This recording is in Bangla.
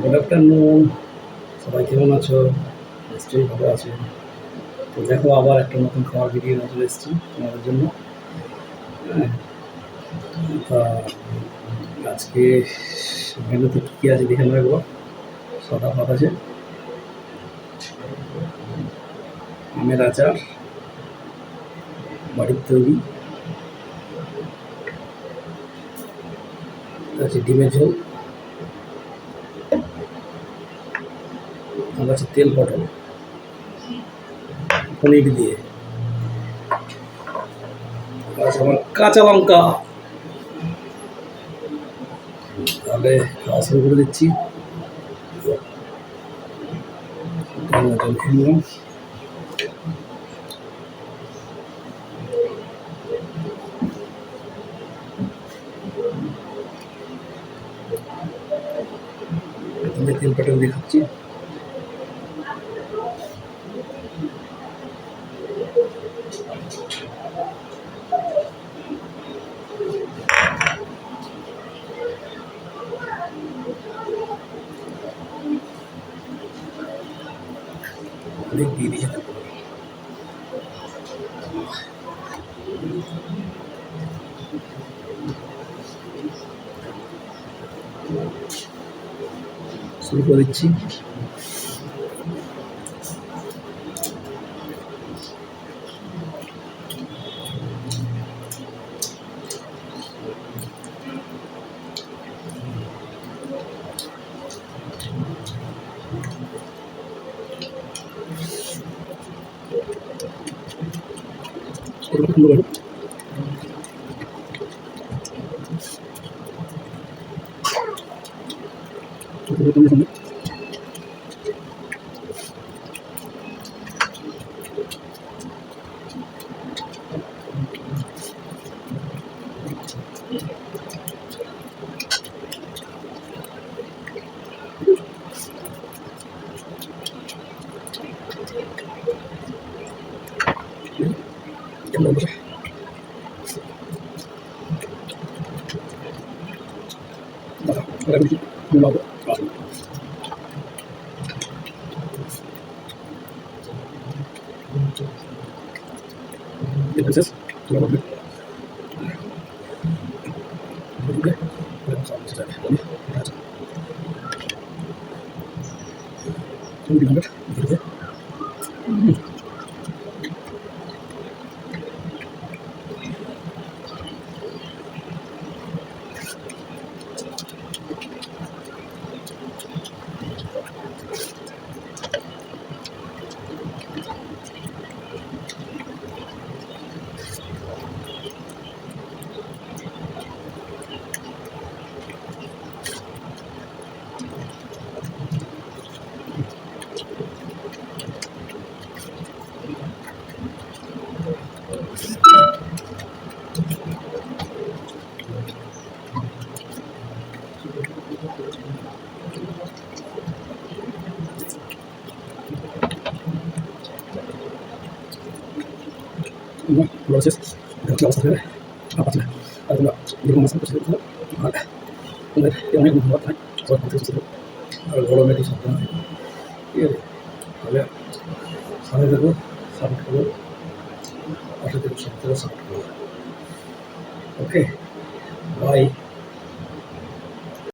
গুড আফটারনুন, সবাই কেমন আছো? নিশ্চয়ই ভালো আছে। তো দেখো, আবার একটা নতুন খাওয়ার ভিডিও নিয়ে চলে এসেছি তোমাদের জন্য। হ্যাঁ, তা আজকে মেনুতে কী কী আছে দেখে নেবো। সাদা ভাত আছে, আমের আচার, বাড়ির তৈরি আছে, ডিমের ঝোল, আর আছে তেল পটল পনির দিয়ে, আছে আমার কাঁচা লঙ্কা। তাহলে খাওয়া শুরু করে দিচ্ছি। জল খেয়ে নিলাম। তেল পটল দিয়ে খাচ্ছি। অনেক দিয়ে দিয়েছে। শুরু করে দিচ্ছি। Entonces, lo voy a proses kalau saya apa sih ada di rumah saya itu ada yang membuat soal itu kalau itu satu ya kalau saya itu satu atau itu satu oke bye.